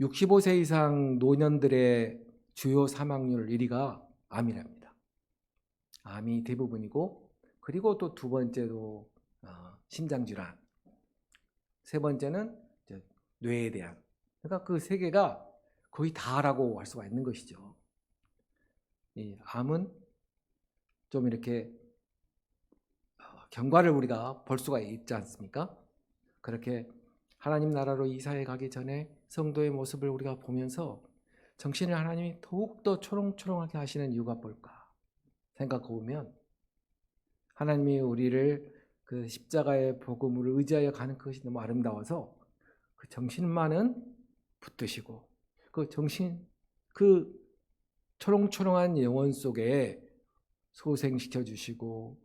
65세 이상 노년들의 주요 사망률 1위가 암이랍니다. 암이 대부분이고, 그리고 또 두 번째로 심장질환, 세 번째는 뇌에 대한. 그러니까 그 세 개가 거의 다라고 할 수가 있는 것이죠. 이 암은 좀 이렇게 경과를 우리가 볼 수가 있지 않습니까? 그렇게 하나님 나라로 이사해 가기 전에 성도의 모습을 우리가 보면서 정신을 하나님이 더욱더 초롱초롱하게 하시는 이유가 뭘까 생각해 보면, 하나님이 우리를 그 십자가의 복음으로 의지하여 가는 것이 너무 아름다워서 그 정신만은 붙드시고, 그 정신, 그 초롱초롱한 영혼 속에 소생시켜 주시고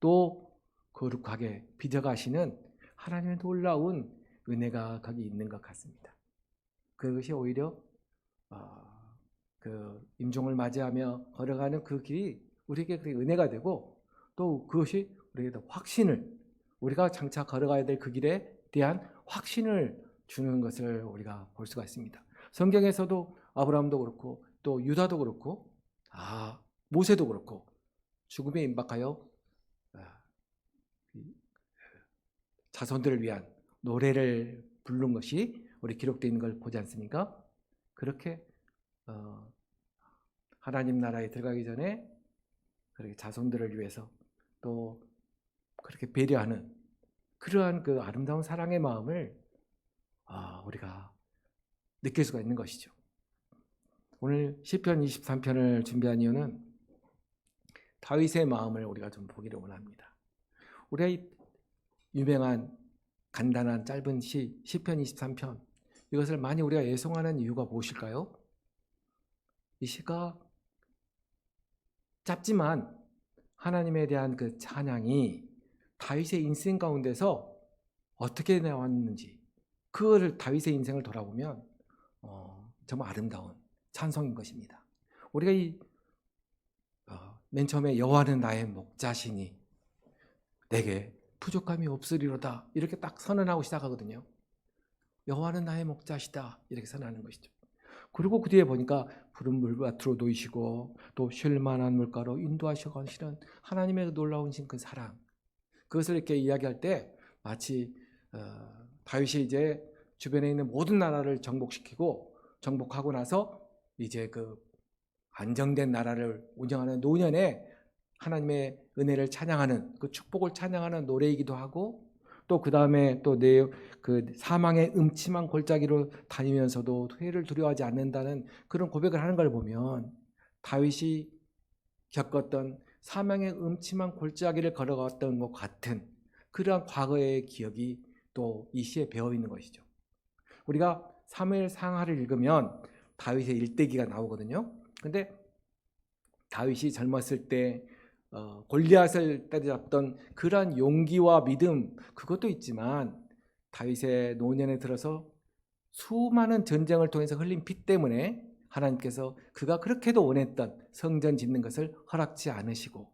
또 거룩하게 빚어가시는 하나님의 놀라운 은혜가 거기 있는 것 같습니다. 그것이 오히려 그 임종을 맞이하며 걸어가는 그 길이 우리에게 은혜가 되고, 또 그것이 우리에게 확신을, 우리가 장차 걸어가야 될 그 길에 대한 확신을 주는 것을 우리가 볼 수가 있습니다. 성경에서도 아브라함도 그렇고 또 유다도 그렇고 모세도 그렇고 죽음에 임박하여 자손들을 위한 노래를 부른 것이 우리 기록되어 있는 걸 보지 않습니까? 그렇게 하나님 나라에 들어가기 전에 그렇게 자손들을 위해서 또 그렇게 배려하는 그러한 그 아름다운 사랑의 마음을 우리가 느낄 수가 있는 것이죠. 오늘 시편 23편을 준비한 이유는 다윗의 마음을 우리가 좀 보기를 원합니다. 우리가 이 유명한 간단한 짧은 시편 23편, 이것을 많이 우리가 애송하는 이유가 무엇일까요? 이 시가 짧지만 하나님에 대한 그 찬양이 다윗의 인생 가운데서 어떻게 나왔는지, 그거를 다윗의 인생을 돌아보면 정말 아름다운 찬송인 것입니다. 우리가 맨 처음에 여호와는 나의 목자시니 내게 부족함이 없으리로다 이렇게 딱 선언하고 시작하거든요. 여호와는 나의 목자시다 이렇게 선언하는 것이죠. 그리고 그 뒤에 보니까 푸른 물밭으로 놓이시고 또 쉴 만한 물가로 인도하시고 하시는 하나님의 놀라우신 그 사랑, 그것을 이렇게 이야기할 때 마치 다윗이 이제 주변에 있는 모든 나라를 정복하고 나서 이제 그 안정된 나라를 운영하는 노년에 하나님의 은혜를 찬양하는, 그 축복을 찬양하는 노래이기도 하고, 또 그 다음에 또 내 그 사망의 음침한 골짜기로 다니면서도 회를 두려워하지 않는다는 그런 고백을 하는 걸 보면 다윗이 겪었던 사망의 음침한 골짜기를 걸어갔던 것 같은 그러한 과거의 기억이 또 이 시에 배어 있는 것이죠. 우리가 사무엘 상하를 읽으면 다윗의 일대기가 나오거든요. 근데 다윗이 젊었을 때 골리앗을 때려잡던 그러한 용기와 믿음, 그것도 있지만 다윗의 노년에 들어서 수많은 전쟁을 통해서 흘린 피 때문에 하나님께서 그가 그렇게도 원했던 성전 짓는 것을 허락지 않으시고,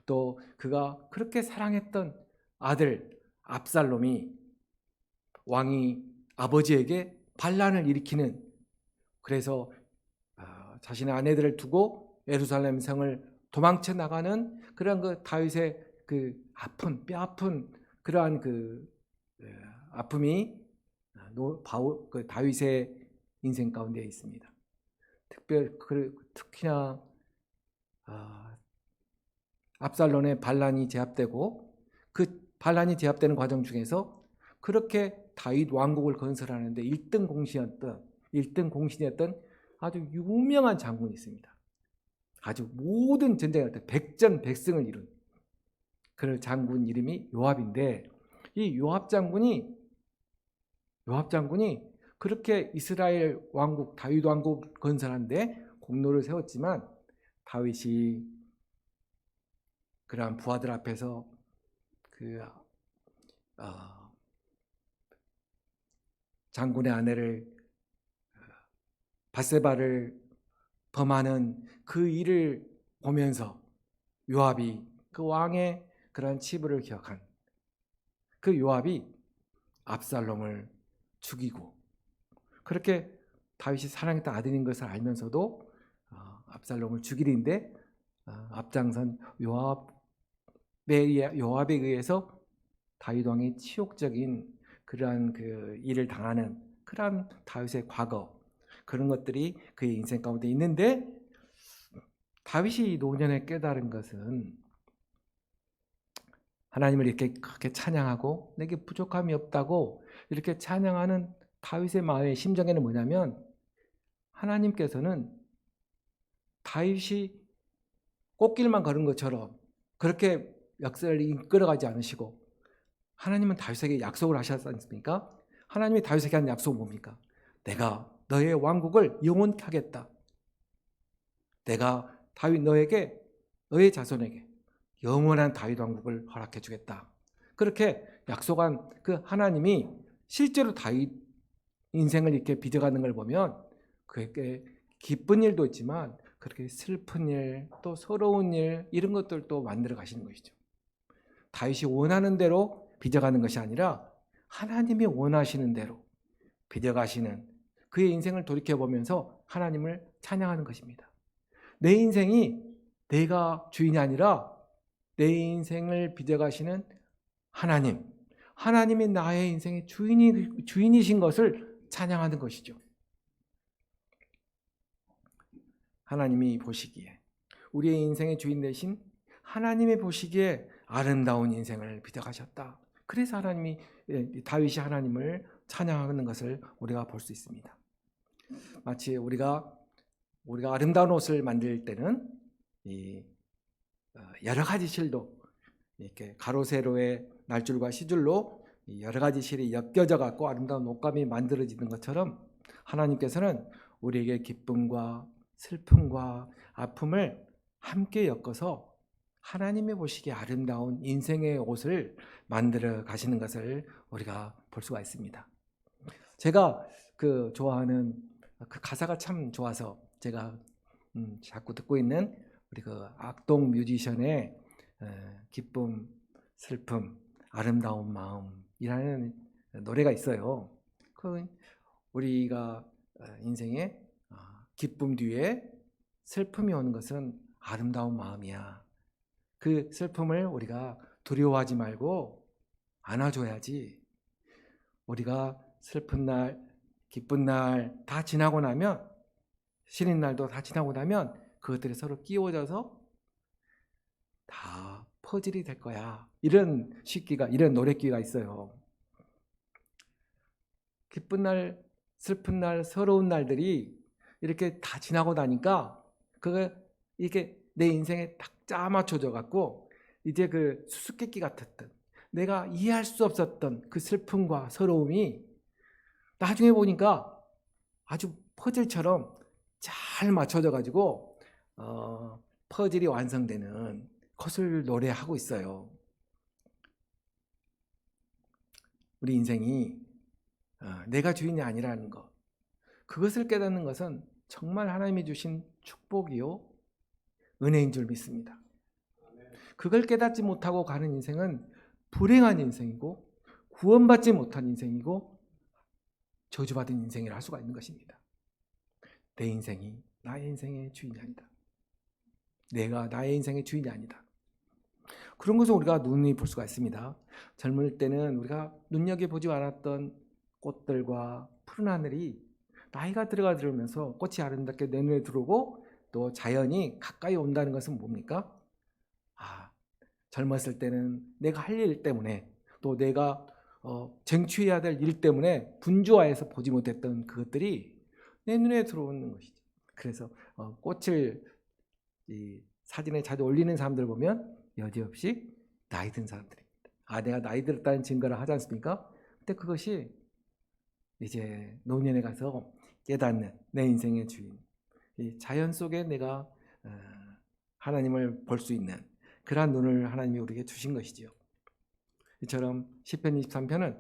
또 그가 그렇게 사랑했던 아들 압살롬이 왕이 아버지에게 반란을 일으키는, 그래서 자신의 아내들을 두고 예루살렘 성을 도망쳐 나가는 그런 그 다윗의 그 아픈 뼈 아픈 그러한 그 아픔이 그 다윗의 인생 가운데 있습니다. 특히나 압살롬의 반란이 제압되고 그 반란이 제압되는 과정 중에서 그렇게 다윗 왕국을 건설하는데 1등 공신이었던 아주 유명한 장군이 있습니다. 아주 모든 전쟁할 때 백전백승을 이룬 그런 장군 이름이 요압인데, 이 요압 장군이 그렇게 이스라엘 왕국, 다윗 왕국 건설하는데 공로를 세웠지만 다윗이 그러한 부하들 앞에서 그 장군의 아내를 밧세바를 범하는 그 일을 보면서 요압이 그 왕의 그러한 치부를 기억한 그 요압이 압살롬을 죽이고, 그렇게 다윗이 사랑했던 아들인 것을 알면서도 압살롬을 죽이는데 앞장선 요압에 의해서 다윗 왕이 치욕적인 그러한 그 일을 당하는 그러한 다윗의 과거, 그런 것들이 그의 인생 가운데 있는데, 다윗이 노년에 깨달은 것은 하나님을 이렇게 크게 찬양하고 내게 부족함이 없다고 이렇게 찬양하는 다윗의 마음의 심정에는 뭐냐면, 하나님께서는 다윗이 꽃길만 걸은 것처럼 그렇게 역사를 이끌어가지 않으시고, 하나님은 다윗에게 약속을 하셨지 않습니까? 하나님이 다윗에게 한 약속은 뭡니까? 내가 너의 왕국을 영원히 하겠다. 내가 다윗 너에게, 너의 자손에게 영원한 다윗 왕국을 허락해 주겠다. 그렇게 약속한 그 하나님이 실제로 다윗 인생을 이렇게 빚어가는 걸 보면 그에게 기쁜 일도 있지만 그렇게 슬픈 일, 또 서러운 일, 이런 것들도 만들어 가시는 것이죠. 다윗이 원하는 대로 빚어가는 것이 아니라 하나님이 원하시는 대로 빚어가시는 그의 인생을 돌이켜보면서 하나님을 찬양하는 것입니다. 내 인생이 내가 주인이 아니라 내 인생을 빚어가시는 하나님, 하나님이 나의 인생의 주인이신 것을 찬양하는 것이죠. 하나님이 보시기에, 우리의 인생의 주인 되신 하나님이 보시기에 아름다운 인생을 빚어가셨다. 그래서 하나님이, 다윗이 하나님을 찬양하는 것을 우리가 볼 수 있습니다. 마치 우리가 아름다운 옷을 만들 때는 여러 가지 실로 이렇게 가로 세로의 날줄과 시줄로 여러 가지 실이 엮여져 갖고 아름다운 옷감이 만들어지는 것처럼, 하나님께서는 우리에게 기쁨과 슬픔과 아픔을 함께 엮어서 하나님이 보시기에 아름다운 인생의 옷을 만들어 가시는 것을 우리가 볼 수가 있습니다. 제가 좋아하는 그 가사가 참 좋아서 제가 자꾸 듣고 있는 우리 그 악동 뮤지션의 기쁨, 슬픔, 아름다운 마음이라는 노래가 있어요. 우리가 인생에 기쁨 뒤에 슬픔이 오는 것은 아름다운 마음이야. 그 슬픔을 우리가 두려워하지 말고 안아줘야지. 우리가 슬픈 날, 기쁜 날 다 지나고 나면, 쉬는 날도 다 지나고 나면 그것들이 서로 끼워져서 다 퍼즐이 될 거야. 이런 노랫기가 있어요. 기쁜 날, 슬픈 날, 서러운 날들이 이렇게 다 지나고 나니까 이게 내 인생에 딱 짜맞춰져 갖고 이제 그 수수께끼 같았던, 내가 이해할 수 없었던 그 슬픔과 서러움이 나중에 보니까 아주 퍼즐처럼 잘 맞춰져 가지고 퍼즐이 완성되는 것을 노래하고 있어요. 우리 인생이 내가 주인이 아니라는 것, 그것을 깨닫는 것은 정말 하나님이 주신 축복이요 은혜인 줄 믿습니다. 그걸 깨닫지 못하고 가는 인생은 불행한 인생이고 구원받지 못한 인생이고 저주받은 인생이라 할 수가 있는 것입니다. 내 인생이 나의 인생의 주인이 아니다. 내가 나의 인생의 주인이 아니다. 그런 것을 우리가 눈이 볼 수가 있습니다. 젊을 때는 우리가 눈여겨보지 않았던 꽃들과 푸른 하늘이 나이가 들어가면서 꽃이 아름답게 내 눈에 들어오고 또 자연이 가까이 온다는 것은 뭡니까? 젊었을 때는 내가 할 일 때문에, 또 내가 쟁취해야 될 일 때문에 분주화해서 보지 못했던 그것들이 내 눈에 들어오는 것이죠. 그래서 꽃을 사진에 자주 올리는 사람들 보면 여지없이 나이 든 사람들입니다. 내가 나이 들었다는 증거를 하지 않습니까? 근데 그것이 이제 노년에 가서 깨닫는 내 인생의 주인, 이 자연 속에 내가 하나님을 볼 수 있는 그러한 눈을 하나님이 우리에게 주신 것이지요. 이처럼 시편 23편은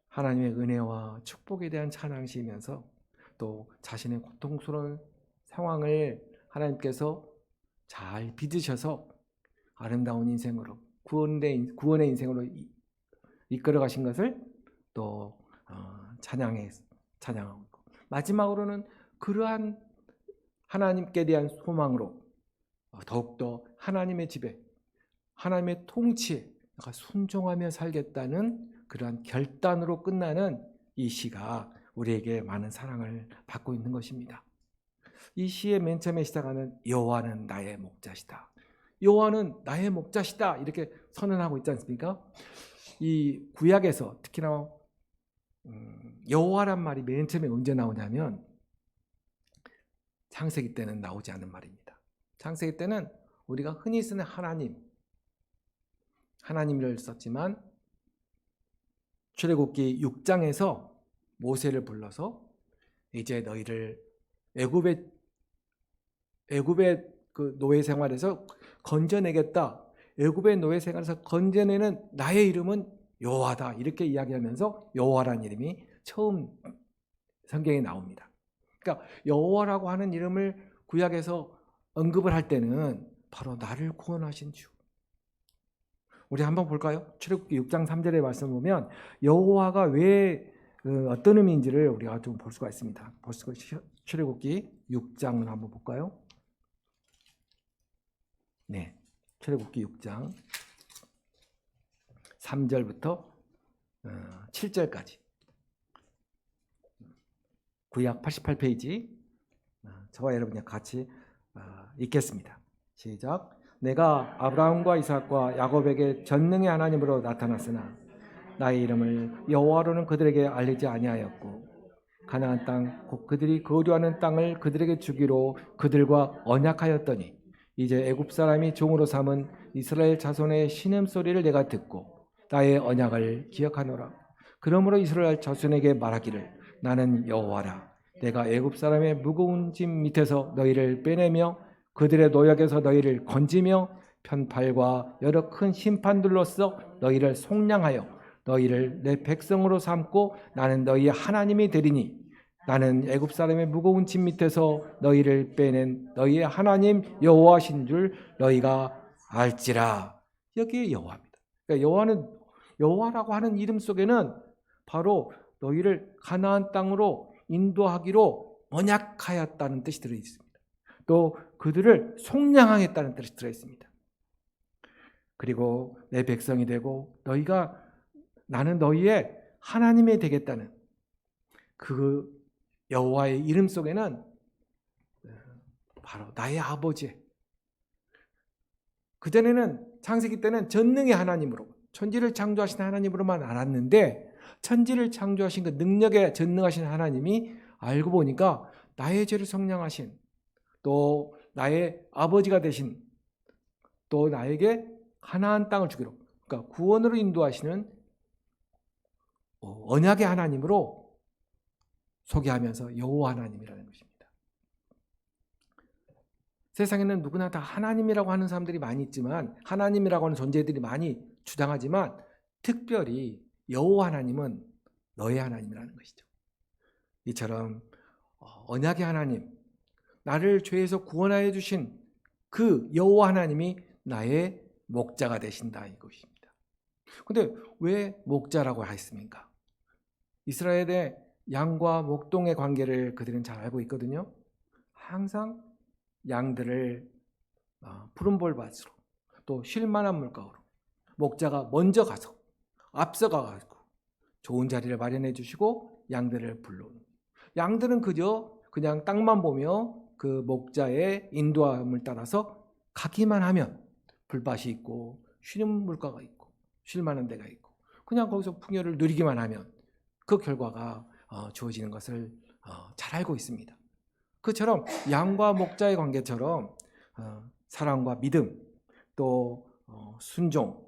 하나님의 은혜와 축복에 대한 찬양시이면서 또 자신의 고통스러운 상황을 하나님께서 잘 빚으셔서 아름다운 인생으로, 구원의 인생으로 이끌어 가신 것을 또 찬양하고 있고, 마지막으로는 그러한 하나님께 대한 소망으로 더욱더 하나님의 지배, 하나님의 통치에 내가 순종하며 살겠다는 그러한 결단으로 끝나는 이 시가 우리에게 많은 사랑을 받고 있는 것입니다. 이 시의 맨 처음에 시작하는 여호와는 나의 목자시다. 여호와는 나의 목자시다. 이렇게 선언하고 있지 않습니까? 이 구약에서 특히나 여호와란 말이 맨 처음에 언제 나오냐면 창세기 때는 나오지 않은 말입니다. 창세기 때는 우리가 흔히 쓰는 하나님을 썼지만 출애굽기 6장에서 모세를 불러서 이제 너희를 애굽의 그 노예 생활에서 건져내겠다. 애굽의 노예 생활에서 건져내는 나의 이름은 여호와다. 이렇게 이야기하면서 여호와라는 이름이 처음 성경에 나옵니다. 그러니까 여호와라고 하는 이름을 구약에서 언급을 할 때는 바로 나를 구원하신 주. 우리 한번 볼까요? 출애굽기 6장 3절의 말씀 보면 여호와가 왜 어떤 의미인지를 우리가 좀 볼 수가 있습니다. 출애굽기 6장을 한번 볼까요? 네, 출애굽기 6장 3절부터 7절까지 구약 88페이지 저와 여러분이 같이 읽겠습니다. 시작. 내가 아브라함과 이삭과 야곱에게 전능의 하나님으로 나타났으나 나의 이름을 여호와로는 그들에게 알리지 아니하였고 가나안 땅 곧 그들이 거류하는 땅을 그들에게 주기로 그들과 언약하였더니 이제 애굽 사람이 종으로 삼은 이스라엘 자손의 신음소리를 내가 듣고 나의 언약을 기억하노라. 그러므로 이스라엘 자손에게 말하기를 나는 여호와라. 내가 애굽 사람의 무거운 짐 밑에서 너희를 빼내며 그들의 노역에서 너희를 건지며 편팔과 여러 큰 심판들로써 너희를 속량하여 너희를 내 백성으로 삼고 나는 너희의 하나님이 되리니 나는 애굽 사람의 무거운 짐 밑에서 너희를 빼낸 너희의 하나님 여호와신 줄 너희가 알지라. 여기에 여호와입니다. 그러니까 여호와라고 하는 이름 속에는 바로 너희를 가나안 땅으로 인도하기로 언약하였다는 뜻이 들어 있습니다. 또 그들을 속량하겠다는 뜻이 들어 있습니다. 그리고 내 백성이 되고 나는 너희의 하나님이 되겠다는 그 여호와의 이름 속에는 바로 나의 아버지, 그전에는 창세기 때는 전능의 하나님으로 천지를 창조하신 하나님으로만 알았는데 천지를 창조하신 그 능력에 전능하신 하나님이 알고 보니까 나의 죄를 속량하신 또 나의 아버지가 되신 또 나에게 가나안 땅을 주기로 그러니까 구원으로 인도하시는 언약의 하나님으로 소개하면서 여호와 하나님이라는 것입니다. 세상에는 누구나 다 하나님이라고 하는 사람들이 많이 있지만 하나님이라고 하는 존재들이 많이 주장하지만 특별히 여호와 하나님은 너의 하나님이라는 것이죠. 이처럼 언약의 하나님, 나를 죄에서 구원하여 주신 그 여호와 하나님이 나의 목자가 되신다 이것입니다. 그런데 왜 목자라고 했습니까? 이스라엘의 양과 목동의 관계를 그들은 잘 알고 있거든요. 항상 양들을 푸른 볼밭으로 또 쉴만한 물가로 목자가 먼저 가서 앞서가가지고 좋은 자리를 마련해 주시고 양들을 불러오는 양들은 그냥 땅만 보며 그 목자의 인도함을 따라서 가기만 하면 불밭이 있고 쉬는 물가가 있고 쉴만한 데가 있고 그냥 거기서 풍요를 누리기만 하면 그 결과가 주어지는 것을 잘 알고 있습니다. 그처럼 양과 목자의 관계처럼 사랑과 믿음 또 순종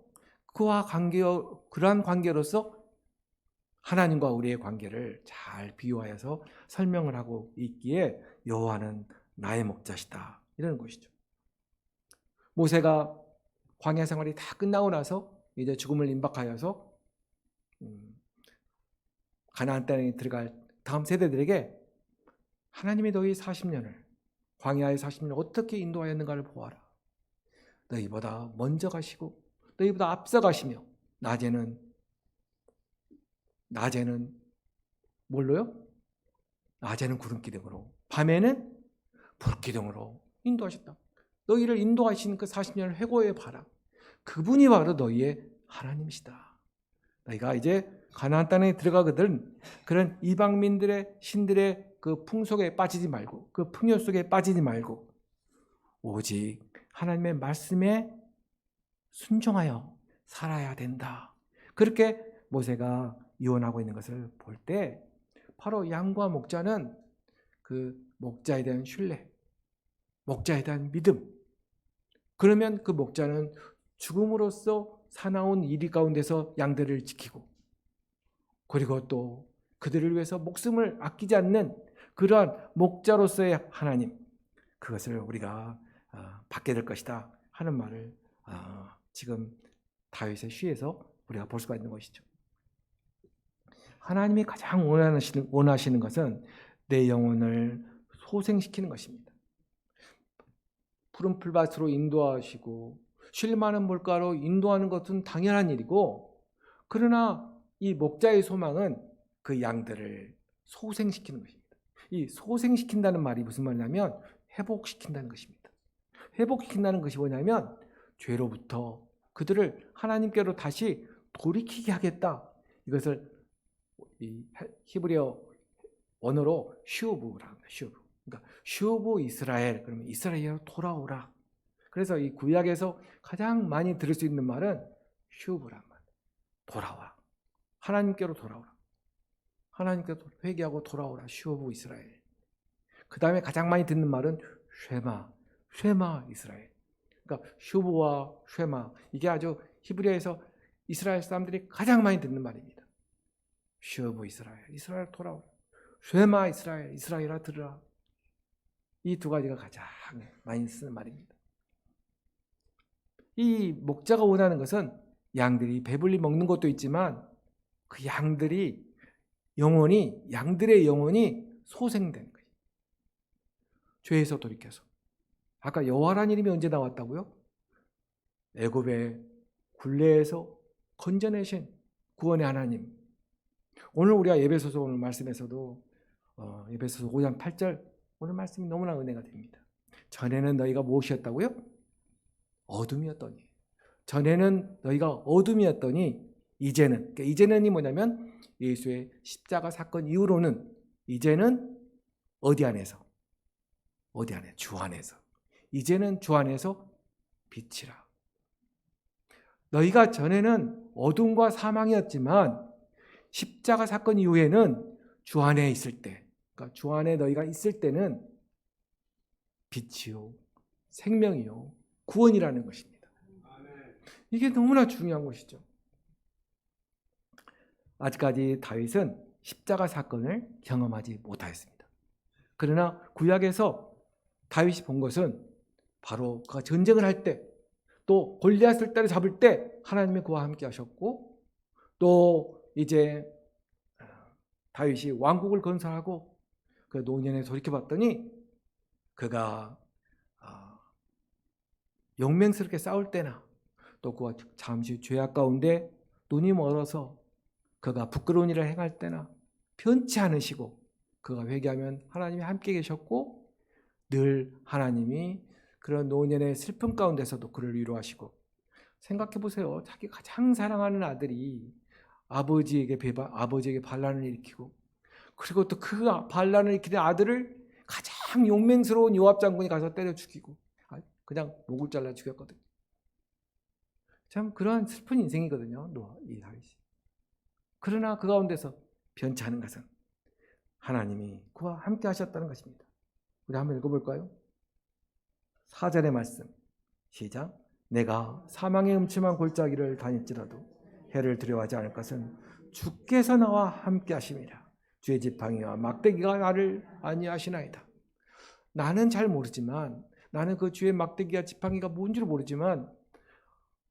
그러한 관계로서 하나님과 우리의 관계를 잘 비유하여서 설명을 하고 있기에 여호와는 나의 목자시다 이러는 것이죠. 모세가 광야 생활이 다 끝나고 나서 이제 죽음을 임박하여서 가나안 땅에 들어갈 다음 세대들에게 하나님이 너희 40년을 광야의 40년을 어떻게 인도하였는가를 보아라. 너희보다 먼저 가시고 너희보다 앞서 가시며 낮에는 뭘로요? 낮에는 구름 기둥으로 밤에는 불 기둥으로 인도하셨다. 너희를 인도하신 그 40년을 회고해 봐라. 그분이 바로 너희의 하나님이시다. 너희가 이제 가나안 땅에 들어가거든 그런 이방민들의 신들의 그 풍속에 빠지지 말고 그 풍요 속에 빠지지 말고 오직 하나님의 말씀에 순종하여 살아야 된다. 그렇게 모세가 유언하고 있는 것을 볼 때 바로 양과 목자는 그 목자에 대한 신뢰, 목자에 대한 믿음. 그러면 그 목자는 죽음으로써 사나운 이리 가운데서 양들을 지키고 그리고 또 그들을 위해서 목숨을 아끼지 않는 그러한 목자로서의 하나님, 그것을 우리가 받게 될 것이다 하는 말을 지금 다윗의 시에서 우리가 볼 수가 있는 것이죠. 하나님이 가장 원하시는 것은 내 영혼을 소생시키는 것입니다. 푸른 풀밭으로 인도하시고 쉴 만한 물가로 인도하는 것은 당연한 일이고, 그러나 이 목자의 소망은 그 양들을 소생시키는 것입니다. 이 소생시킨다는 말이 무슨 말이냐면 회복시킨다는 것입니다. 회복시킨다는 것이 뭐냐면 죄로부터 그들을 하나님께로 다시 돌이키게 하겠다. 이것을 이 히브리어 원어로 슈브라고 합니다. 슈브. 그러니까 슈브 이스라엘, 그러면 이스라엘로 돌아오라. 그래서 이 구약에서 가장 많이 들을 수 있는 말은 슈브란 말. 돌아와. 하나님께로 돌아오라. 하나님께로 회개하고 돌아오라. 슈브 이스라엘. 그 다음에 가장 많이 듣는 말은 쉐마 이스라엘. 그러니까 슈브와 쉐마, 이게 아주 히브리어에서 이스라엘 사람들이 가장 많이 듣는 말입니다. 슈브 이스라엘 돌아오라. 쉐마 이스라엘아 들으라. 이 두 가지가 가장 많이 쓰는 말입니다. 이 목자가 원하는 것은 양들이 배불리 먹는 것도 있지만 그 양들의 영혼이 소생되는 거예요. 죄에서 돌이켜서. 아까 여호와라는 이름이 언제 나왔다고요? 애굽의 굴레에서 건져내신 구원의 하나님. 오늘 우리가 에베소서 오늘 말씀에서도 에베소서 5장 8절 오늘 말씀이 너무나 은혜가 됩니다. 전에는 너희가 무엇이었다고요? 어둠이었더니. 전에는 너희가 어둠이었더니 이제는이 뭐냐면 예수의 십자가 사건 이후로는 이제는 어디 안에서? 주 안에서. 이제는 주 안에서 빛이라. 너희가 전에는 어둠과 사망이었지만 십자가 사건 이후에는 주 안에 있을 때, 그러니까 주 안에 너희가 있을 때는 빛이요, 생명이요, 구원이라는 것입니다. 이게 너무나 중요한 것이죠. 아직까지 다윗은 십자가 사건을 경험하지 못하였습니다. 그러나 구약에서 다윗이 본 것은 바로 그가 전쟁을 할 때, 또 골리앗을 때려잡을 때 하나님이 그와 함께 하셨고, 또 이제 다윗이 왕국을 건설하고 그 노년에 돌이켜봤더니 그가 용맹스럽게 싸울 때나 또 그와 잠시 죄악 가운데 눈이 멀어서 그가 부끄러운 일을 행할 때나 변치 않으시고 그가 회개하면 하나님이 함께 계셨고, 늘 하나님이 그런 노년의 슬픔 가운데서도 그를 위로하시고. 생각해 보세요. 자기 가장 사랑하는 아들이 아버지에게 반란을 일으키고, 그리고 또 그 반란을 일으키는 아들을 가장 용맹스러운 요압 장군이 가서 때려 죽이고 그냥 목을 잘라 죽였거든요. 참 그러한 슬픈 인생이거든요, 이 다윗이. 그러나 그 가운데서 변치 않은 것은 하나님이 그와 함께 하셨다는 것입니다. 우리 한번 읽어볼까요? 4절의 말씀 시작. 내가 사망의 음침한 골짜기를 다닐지라도 해를 두려워하지 않을 것은 주께서 나와 함께 하심이라. 주의 지팡이와 막대기가 나를 안위하시나이다. 나는 잘 모르지만, 나는 그 주의 막대기와 지팡이가 뭔지를 모르지만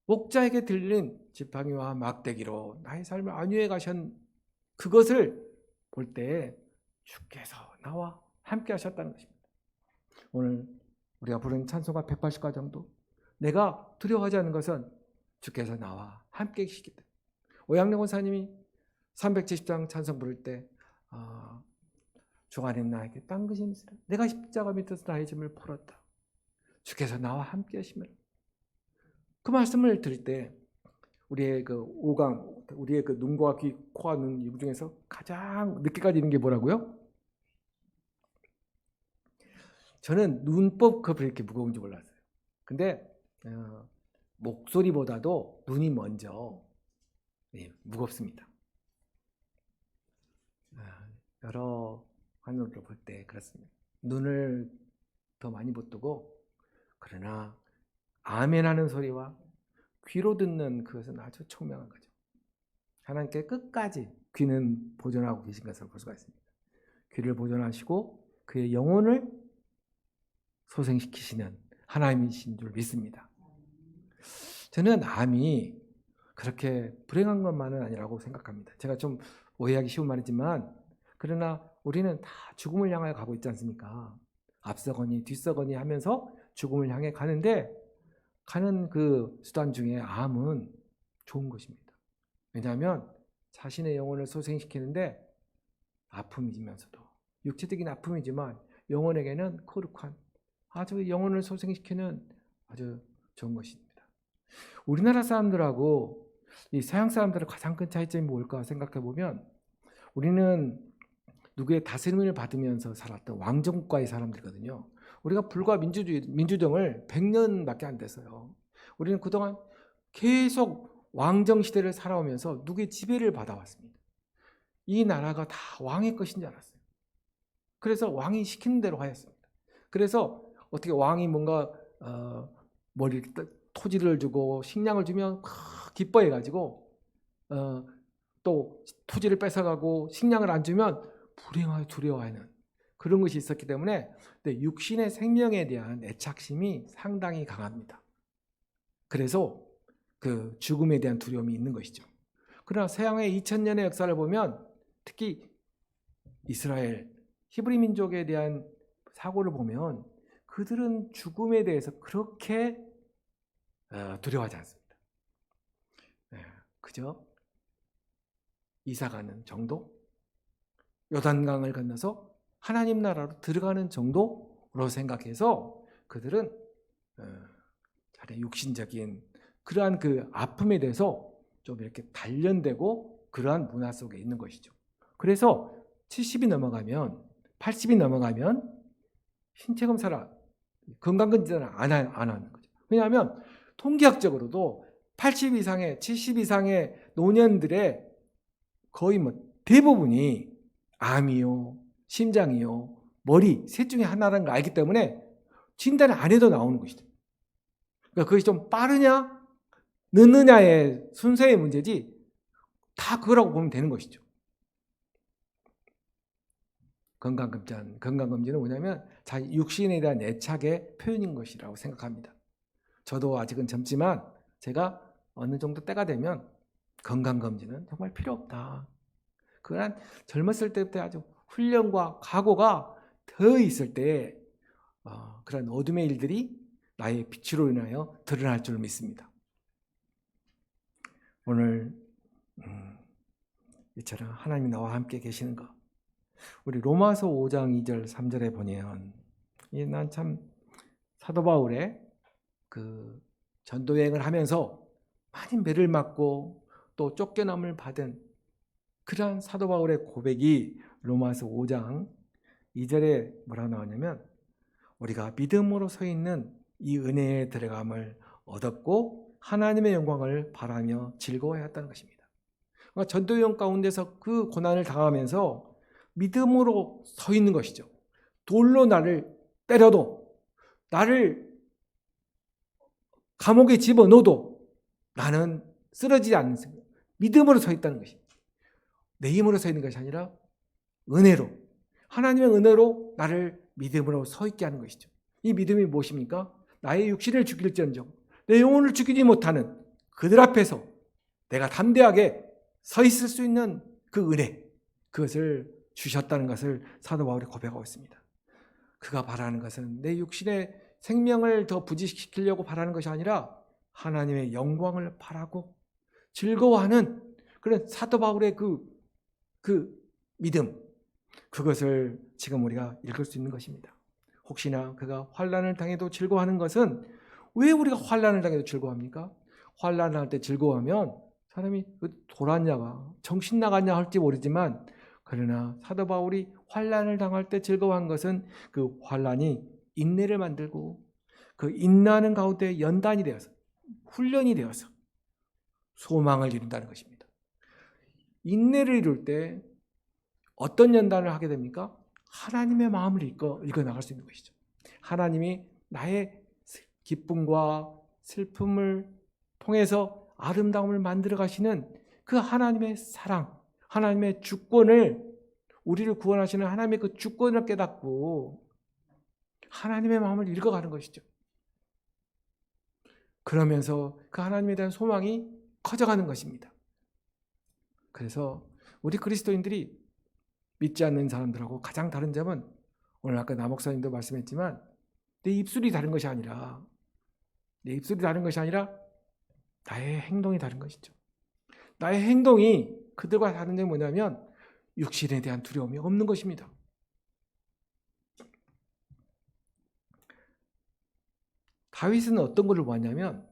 목자에게 들린 지팡이와 막대기로 나의 삶을 안위해 가신 그것을 볼 때 주께서 나와 함께 하셨다는 것입니다. 오늘 우리가 부른 찬송가 180가 정도, 내가 두려워하지 않는 것은 주께서 나와 함께 계시기 때문에. 오양래 권사님이 370장 찬송 부를 때 주가 된 나에게 딴 것이 있으라. 내가 십자가 밑에서 나의 짐을 풀었다. 주께서 나와 함께 하시면. 그 말씀을 들을 때 우리의 그 오감, 우리의 그 눈과 귀, 코와 눈 이 중에서 가장 늦게까지 있는 게 뭐라고요? 저는 눈법 그렇게 이렇게 무거운지 몰랐어요. 근데 목소리보다도 눈이 먼저 무겁습니다. 여러 환경으로 볼 때 그렇습니다. 눈을 더 많이 붙들고, 그러나 아멘하는 소리와 귀로 듣는 그것은 아주 총명한 거죠. 하나님께 끝까지 귀는 보존하고 계신 것을 볼 수가 있습니다. 귀를 보존하시고 그의 영혼을 소생시키시는 하나님이신 줄 믿습니다. 저는 암이 그렇게 불행한 것만은 아니라고 생각합니다. 제가 좀 오해하기 쉬운 말이지만, 그러나 우리는 다 죽음을 향하여 가고 있지 않습니까? 앞서거니 뒤서거니 하면서 죽음을 향해 가는데, 가는 그 수단 중에 암은 좋은 것입니다. 왜냐하면 자신의 영혼을 소생시키는데 아픔이면서도 육체적인 아픔이지만 영혼에게는 거룩한, 아주 영혼을 소생시키는 아주 좋은 것입니다. 우리나라 사람들하고 이 서양 사람들의 가장 큰 차이점이 뭘까 생각해 보면, 우리는 누구의 다스림을 받으면서 살았던 왕정국가의 사람들이거든요. 우리가 불과 민주정을 100년밖에 안 됐어요. 우리는 그동안 계속 왕정 시대를 살아오면서 누구의 지배를 받아왔습니다. 이 나라가 다 왕의 것인 줄 알았어요. 그래서 왕이 시키는 대로 하였습니다. 그래서 어떻게 왕이 뭔가 토지를 주고 식량을 주면 기뻐해가지고 또 토지를 뺏어가고 식량을 안 주면 불행하여 두려워하는 그런 것이 있었기 때문에 육신의 생명에 대한 애착심이 상당히 강합니다. 그래서 그 죽음에 대한 두려움이 있는 것이죠. 그러나 서양의 2000년의 역사를 보면, 특히 이스라엘 히브리 민족에 대한 사고를 보면 그들은 죽음에 대해서 그렇게 두려워하지 않습니다. 그저 이사가는 정도, 요단강을 건너서 하나님 나라로 들어가는 정도로 생각해서 그들은 육신적인 그러한 그 아픔에 대해서 좀 이렇게 단련되고 그러한 문화 속에 있는 것이죠. 그래서 70이 넘어가면, 80이 넘어가면 신체 검사를, 건강검진을 안 하는 거죠. 왜냐하면 통계학적으로도 80 이상의, 70 이상의 노년들의 거의 대부분이 암이요, 심장이요, 머리 셋 중에 하나라는 걸 알기 때문에 진단을 안 해도 나오는 것이죠. 그러니까 그것이 좀 빠르냐 늦느냐의 순서의 문제지 다 그거라고 보면 되는 것이죠. 건강검진은 뭐냐면 자기 육신에 대한 애착의 표현인 것이라고 생각합니다. 저도 아직은 젊지만 제가 어느 정도 때가 되면 건강검진은 정말 필요 없다. 그런 젊었을 때부터 아주 훈련과 각오가 더 있을 때 그런 어둠의 일들이 나의 빛으로 인하여 드러날 줄 믿습니다. 오늘 이처럼 하나님이 나와 함께 계시는 것, 우리 로마서 5장 2절 3절에 보면, 난 참 사도 바울의 그 전도 여행을 하면서 많이 매를 맞고 또 쫓겨남을 받은 그러한 사도 바울의 고백이 로마서 5장 2절에 뭐라고 나오냐면, 우리가 믿음으로 서 있는 이 은혜에 들어감을 얻었고 하나님의 영광을 바라며 즐거워했다는 것입니다. 그러니까 전도여행 가운데서 그 고난을 당하면서 믿음으로 서 있는 것이죠. 돌로 나를 때려도, 나를 감옥에 집어넣어도 나는 쓰러지지 않는 믿음으로 서 있다는 것입니다. 내 힘으로 서 있는 것이 아니라 은혜로, 하나님의 은혜로 나를 믿음으로 서 있게 하는 것이죠. 이 믿음이 무엇입니까? 나의 육신을 죽일지언정 내 영혼을 죽이지 못하는 그들 앞에서 내가 담대하게 서 있을 수 있는 그 은혜, 그것을 주셨다는 것을 사도 바울이 고백하고 있습니다. 그가 바라는 것은 내 육신의 생명을 더 부지시키려고 바라는 것이 아니라 하나님의 영광을 바라고 즐거워하는 그런 사도 바울의 그 믿음, 그것을 지금 우리가 읽을 수 있는 것입니다. 혹시나 그가 환난을 당해도 즐거워하는 것은, 왜 우리가 환난을 당해도 즐거워합니까? 환난을 할 때 즐거워하면 사람이 돌았냐가 정신 나갔냐 할지 모르지만, 그러나 사도 바울이 환난을 당할 때 즐거워한 것은 그 환난이 인내를 만들고 그 인내하는 가운데 연단이 되어서, 훈련이 되어서 소망을 이룬다는 것입니다. 인내를 이룰 때 어떤 연단을 하게 됩니까? 하나님의 마음을 읽어 나갈 수 있는 것이죠. 하나님이 나의 기쁨과 슬픔을 통해서 아름다움을 만들어 가시는 그 하나님의 사랑, 하나님의 주권을, 우리를 구원하시는 하나님의 그 주권을 깨닫고 하나님의 마음을 읽어가는 것이죠. 그러면서 그 하나님에 대한 소망이 커져가는 것입니다. 그래서 우리 그리스도인들이 믿지 않는 사람들하고 가장 다른 점은, 오늘 아까 나 목사님도 말씀했지만, 내 입술이 다른 것이 아니라 나의 행동이 다른 것이죠. 나의 행동이 그들과 다른 점이 뭐냐면 육신에 대한 두려움이 없는 것입니다. 다윗은 어떤 것을 보았냐면,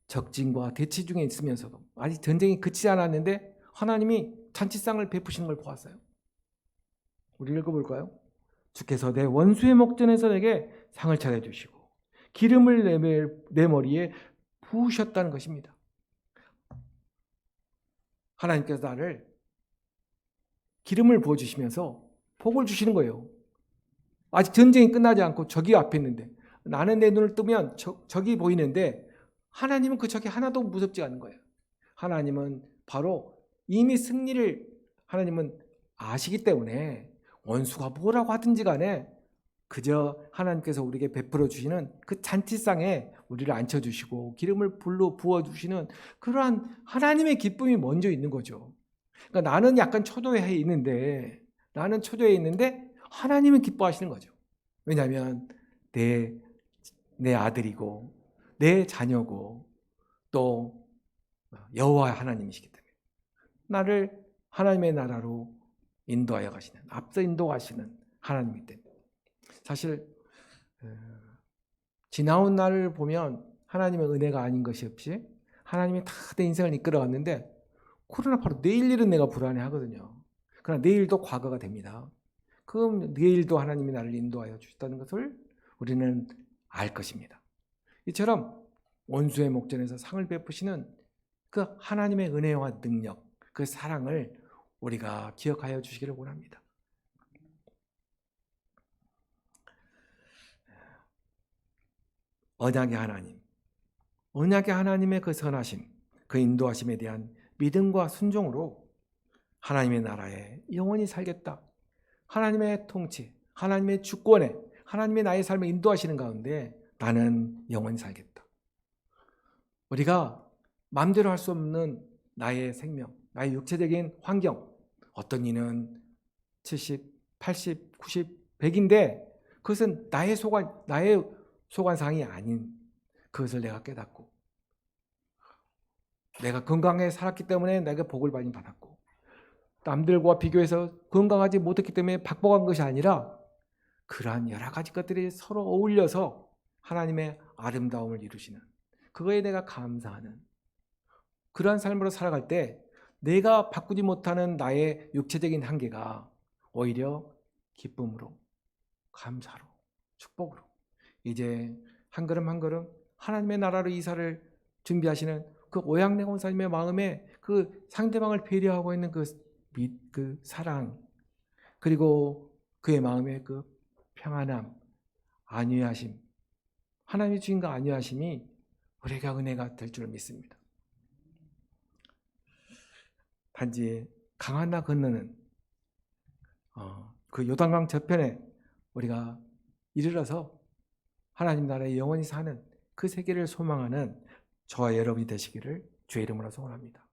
적진과 대치 중에 있으면서도 아직 전쟁이 그치지 않았는데 하나님이 잔치상을 베푸시는 걸 보았어요. 우리 읽어볼까요? 주께서 내 원수의 목전에서 내게 상을 차려주시고 기름을 내 머리에 부으셨다는 것입니다. 하나님께서 나를 기름을 부어주시면서 복을 주시는 거예요. 아직 전쟁이 끝나지 않고 적이 앞에 있는데, 나는 내 눈을 뜨면 적이 보이는데 하나님은 그 적이 하나도 무섭지 않은 거예요. 하나님은 바로 이미 승리를 하나님은 아시기 때문에 원수가 뭐라고 하든지 간에 그저 하나님께서 우리에게 베풀어 주시는 그 잔치상에 우리를 앉혀주시고 기름을 불로 부어주시는 그러한 하나님의 기쁨이 먼저 있는 거죠. 그러니까 나는 약간 초조해 있는데 하나님은 기뻐하시는 거죠. 왜냐하면 내 아들이고 내 자녀고 또 여호와 하나님이시기 때문에 나를 하나님의 나라로 인도하여 가시는, 앞서 인도하시는 하나님이기 때문에. 사실 지나온 날을 보면 하나님의 은혜가 아닌 것이 없이 하나님이 다 내 인생을 이끌어갔는데, 그러나 바로 내일 일은 내가 불안해하거든요. 그러나 내일도 과거가 됩니다. 그럼 내일도 하나님이 나를 인도하여 주셨다는 것을 우리는 알 것입니다. 이처럼 원수의 목전에서 상을 베푸시는 그 하나님의 은혜와 능력, 그 사랑을 우리가 기억하여 주시기를 원합니다. 언약의 하나님의 그 선하심, 그 인도하심에 대한 믿음과 순종으로 하나님의 나라에 영원히 살겠다. 하나님의 통치, 하나님의 주권에, 하나님의 나의 삶을 인도하시는 가운데 나는 영원히 살겠다. 우리가 마음대로 할 수 없는 나의 생명, 나의 육체적인 환경, 어떤 이는 70, 80, 90, 100인데 그것은 나의 소관상이 아닌 그것을 내가 깨닫고, 내가 건강하게 살았기 때문에 내가 복을 많이 받았고, 남들과 비교해서 건강하지 못했기 때문에 박복한 것이 아니라 그러한 여러 가지 것들이 서로 어울려서 하나님의 아름다움을 이루시는, 그거에 내가 감사하는 그러한 삶으로 살아갈 때 내가 바꾸지 못하는 나의 육체적인 한계가 오히려 기쁨으로, 감사로, 축복으로 이제 한 걸음 한 걸음 하나님의 나라로 이사를 준비하시는 그 오양내원 사님의 마음에 그 상대방을 배려하고 있는 그 사랑, 그리고 그의 마음에 그 평안함, 안위하심, 하나님의 주인과 안위하심이 우리가 은혜가 될 줄 믿습니다. 단지 강한나 건너는 그 요단강 저편에 우리가 이르러서 하나님 나라에 영원히 사는 그 세계를 소망하는 저와 여러분이 되시기를 주의 이름으로 소원합니다.